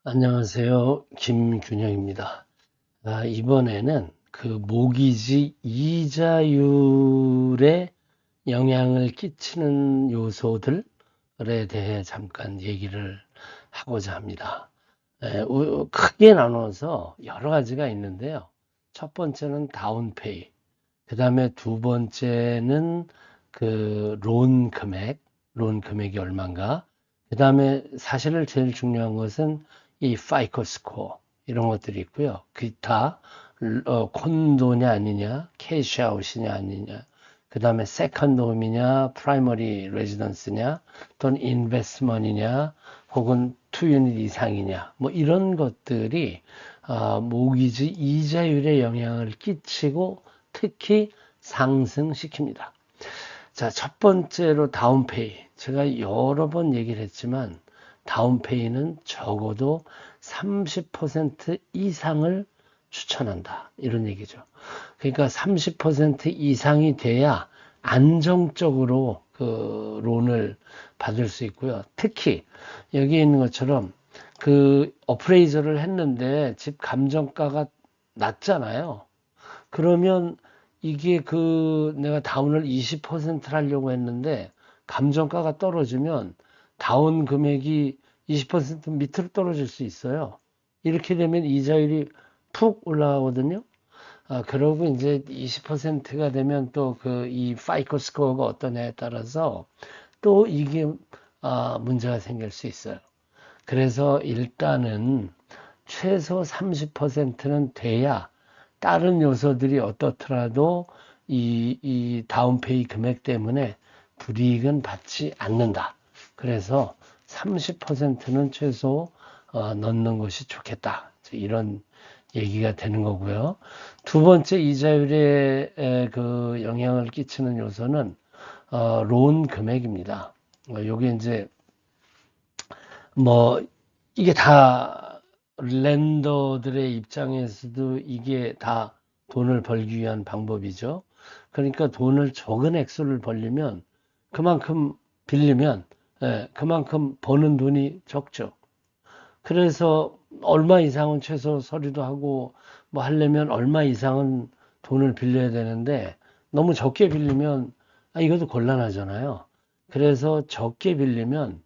안녕하세요. 김균영입니다. 이번에는 그 모기지 이자율에 영향을 끼치는 요소들에 대해 잠깐 얘기를 하고자 합니다. 크게 나눠서 여러 가지가 있는데요. 첫 번째는 다운페이, 그 다음에 두 번째는 그 론 금액이 얼마인가. 그 다음에 사실 제일 중요한 것은 이 파이코 스코어 이런 것들이 있고요. 기타 콘도냐 아니냐, 캐시아웃이냐 아니냐, 그 다음에 세컨드 홈이냐, 프라이머리 레지던스냐, 또는 인베스트먼이냐, 혹은 투 유닛 이상이냐, 뭐 이런 것들이 모기지 이자율에 영향을 끼치고 특히 상승시킵니다. 자, 첫 번째로 다운페이. 제가 여러 번 얘기를 했지만 다운페이는 적어도 30% 이상을 추천한다. 이런 얘기죠. 그러니까 30% 이상이 돼야 안정적으로 그 론을 받을 수 있고요. 특히 여기 있는 것처럼 그 어프레이저를 했는데 집 감정가가 낮잖아요. 그러면 이게 그 내가 다운을 20%를 하려고 했는데 감정가가 떨어지면 다운 금액이 20% 밑으로 떨어질 수 있어요. 이렇게 되면 이자율이 푹 올라가거든요. 그러고 이제 20%가 되면 또 그 이 파이코 스코어가 어떠냐에 따라서 또 이게 문제가 생길 수 있어요. 그래서 일단은 최소 30%는 돼야 다른 요소들이 어떻더라도 이 다운페이 금액 때문에 불이익은 받지 않는다. 그래서 30%는 최소 넣는 것이 좋겠다. 이런 얘기가 되는 거고요. 두 번째 이자율에 그 영향을 끼치는 요소는 론 금액입니다. 요게 이제 뭐 이게 다 랜더들의 입장에서도 이게 다 돈을 벌기 위한 방법이죠. 그러니까 돈을 적은 액수를 벌리면 그만큼 빌리면 그만큼 버는 돈이 적죠. 그래서 얼마 이상은 최소 서류도 하고 뭐 하려면 얼마 이상은 돈을 빌려야 되는데 너무 적게 빌리면 이것도 곤란하잖아요. 그래서 적게 빌리면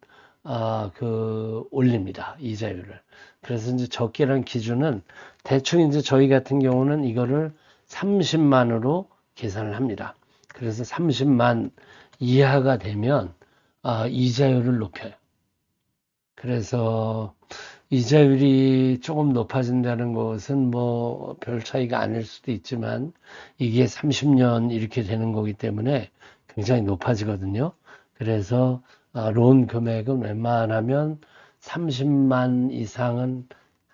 그 올립니다. 이자율을. 그래서 이제 적게란 기준은 대충 이제 저희 같은 경우는 이거를 30만으로 계산을 합니다. 그래서 30만 이하가 되면 이자율을 높여요. 그래서 이자율이 조금 높아진다는 것은 뭐 별 차이가 아닐 수도 있지만 이게 30년 이렇게 되는 거기 때문에 굉장히 높아지거든요. 그래서 론 금액은 웬만하면 30만 이상은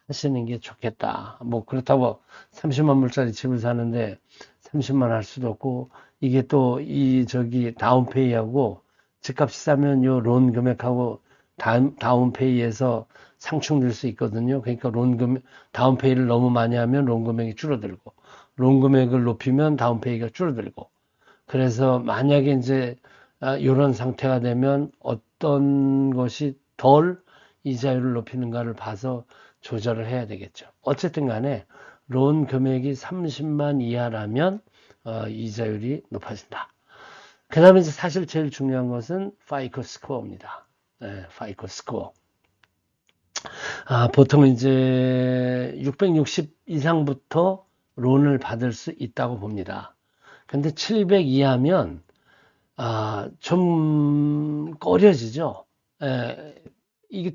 하시는 게 좋겠다. 뭐 그렇다고 30만 불짜리 집을 사는데 30만 할 수도 없고 이게 또 이 저기 다운페이하고 집값이 싸면 요 론 금액하고 다운페이에서 상충될 수 있거든요. 그러니까 다운페이를 너무 많이 하면 론 금액이 줄어들고, 론 금액을 높이면 다운페이가 줄어들고. 그래서 만약에 이제 이런 상태가 되면 어떤 것이 덜 이자율을 높이는가를 봐서 조절을 해야 되겠죠. 어쨌든 간에 론 금액이 30만 이하라면 이자율이 높아진다. 그 다음에 이제 사실 제일 중요한 것은 파이코 스코어입니다. 파이코 스코어. 보통 이제 660 이상부터 론을 받을 수 있다고 봅니다. 근데 700 이하면 좀 꺼려지죠. 이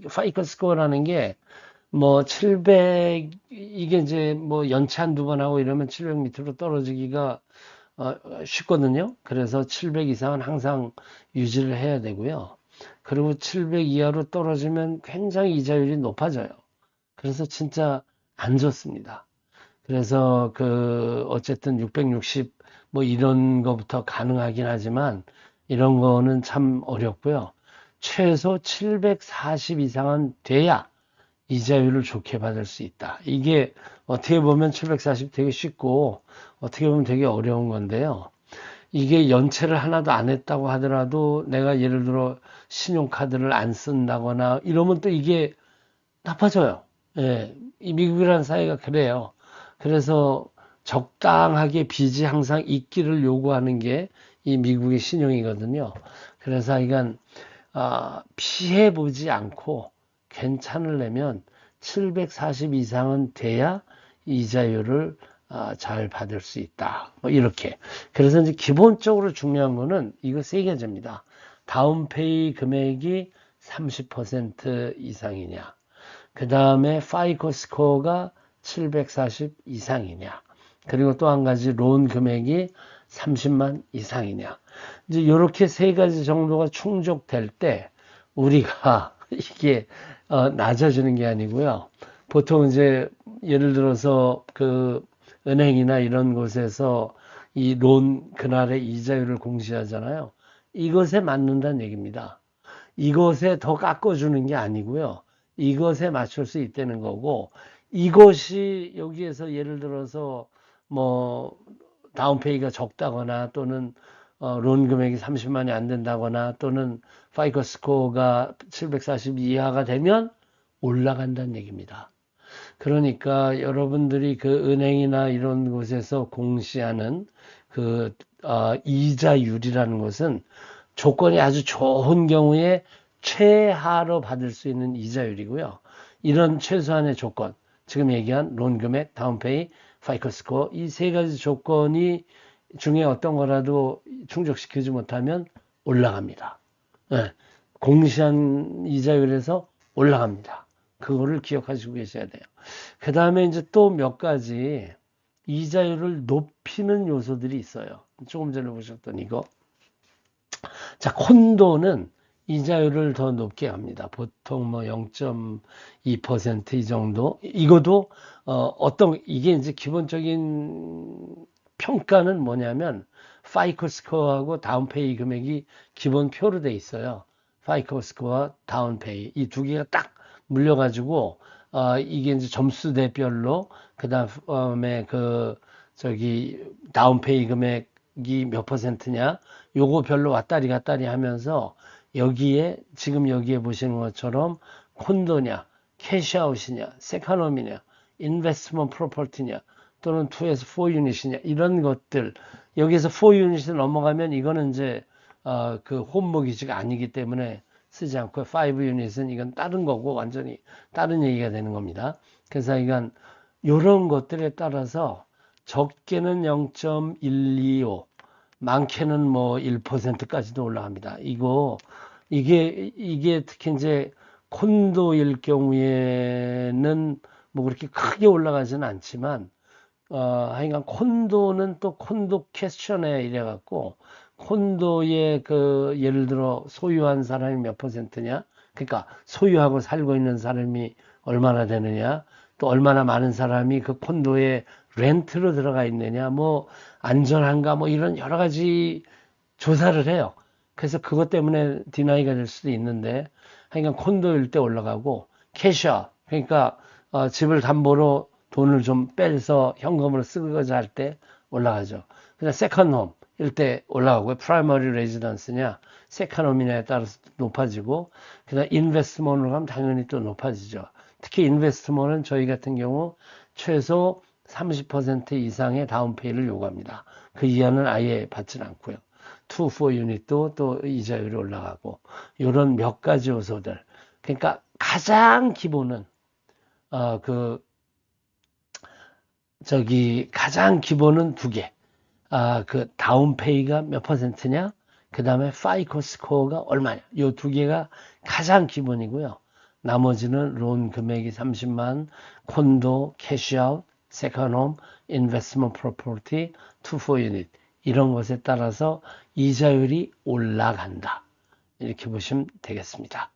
파이커 스코어라는 게 뭐 700 이게 이제 뭐 연체 한두 번 하고 이러면 700 밑으로 떨어지기가 쉽거든요. 그래서 700 이상은 항상 유지를 해야 되고요. 그리고 700 이하로 떨어지면 굉장히 이자율이 높아져요. 그래서 진짜 안 좋습니다. 그래서 그 어쨌든 660 뭐 이런 거부터 가능하긴 하지만 이런 거는 참 어렵고요. 최소 740 이상은 돼야 이자율을 좋게 받을 수 있다. 이게 어떻게 보면 740 되게 쉽고 어떻게 보면 되게 어려운 건데요. 이게 연체를 하나도 안 했다고 하더라도 내가 예를 들어 신용카드를 안 쓴다거나 이러면 또 이게 나빠져요. 예, 이 미국이라는 사회가 그래요. 그래서 적당하게 빚이 항상 있기를 요구하는 게 이 미국의 신용이거든요. 그래서 이건 피해 보지 않고 괜찮으려면 740 이상은 돼야 이자율을 잘 받을 수 있다. 뭐 이렇게. 그래서 이제 기본적으로 중요한 거는 이거 세 가지입니다. 다운페이 금액이 30% 이상이냐. 그 다음에 파이코 스코어가 740 이상이냐. 그리고 또 한 가지 론 금액이 30만 이상이냐. 이제 이렇게 세 가지 정도가 충족될 때 우리가 이게 낮아지는 게 아니고요. 보통 이제 예를 들어서 그 은행이나 이런 곳에서 이 론 그날의 이자율을 공시하잖아요. 이것에 맞는다는 얘기입니다. 이것에 더 깎아주는 게 아니고요. 이것에 맞출 수 있다는 거고, 이것이 여기에서 예를 들어서 뭐 다운페이가 적다거나 또는 론 금액이 30만이 안 된다거나 또는 파이커 스코어가 740 이하가 되면 올라간다는 얘기입니다. 그러니까 여러분들이 그 은행이나 이런 곳에서 공시하는 그 이자율이라는 것은 조건이 아주 좋은 경우에 최하로 받을 수 있는 이자율이고요. 이런 최소한의 조건, 지금 얘기한 론 금액, 다운페이, 파이커 스코어 이 세 가지 조건이 중에 어떤 거라도 충족시키지 못하면 올라갑니다. 네, 공시한 이자율에서 올라갑니다. 그거를 기억하시고 계셔야 돼요. 그 다음에 이제 또 몇 가지 이자율을 높이는 요소들이 있어요. 조금 전에 보셨던 이거. 자, 콘도는 이자율을 더 높게 합니다. 보통 뭐 0.2%이 정도. 이것도 이게 이제 기본적인 평가는 뭐냐면 파이코 스코어하고 다운페이 금액이 기본 표로 돼 있어요. 파이코 스코어, 다운페이 이 두 개가 딱 물려가지고 이게 이제 점수대별로 그다음에 그 저기 다운페이 금액이 몇 퍼센트냐 요거 별로 왔다리 갔다리 하면서 여기에 지금 여기에 보시는 것처럼 콘도냐 캐시아웃이냐 세카놈이냐 인베스트먼트 프로퍼티냐 또는 2에서 4 유닛이냐 이런 것들 여기에서 4 유닛이 넘어가면 이거는 이제 그 홈모기지가 아니기 때문에 쓰지 않고 5 유닛은 이건 다른 거고 완전히 다른 얘기가 되는 겁니다. 그래서 이건 이런 것들에 따라서 적게는 0.125 많게는 뭐 1%까지도 올라갑니다. 이게 특히 이제 콘도일 경우에는 뭐 그렇게 크게 올라가지는 않지만 하여간 콘도는 또 콘도 퀘스천에 이래갖고 콘도의 그 예를 들어 소유한 사람이 몇 퍼센트냐 그러니까 소유하고 살고 있는 사람이 얼마나 되느냐 또 얼마나 많은 사람이 그 콘도에 렌트로 들어가 있느냐 뭐 안전한가 뭐 이런 여러 가지 조사를 해요. 그래서 그것 때문에 디나이가 될 수도 있는데 하여간 콘도일 때 올라가고 캐셔 그러니까 집을 담보로 돈을 좀 빼서 현금으로 쓰고자 할 때 올라가죠. 그냥 세컨 홈일 때 올라가고요. 프라이머리 레지던스냐 세컨 홈이냐에 따라서 높아지고 그다음 인베스트먼으로 가면 당연히 또 높아지죠. 특히 인베스트먼은 저희 같은 경우 최소 30% 이상의 다운페이를 요구합니다. 그 이하는 아예 받지는 않고요. 2, 4 유닛도 또 이자율이 올라가고 이런 몇 가지 요소들. 그러니까 가장 기본은 그 가장 기본은 두 개. 그 다운페이가 몇 퍼센트냐? 그 다음에 파이코 스코어가 얼마냐? 이 두 개가 가장 기본이고요. 나머지는 론 금액이 30만, 콘도, 캐시아웃, 세컨홈, 인베스트먼트 프로퍼티, 투포 유닛 이런 것에 따라서 이자율이 올라간다. 이렇게 보시면 되겠습니다.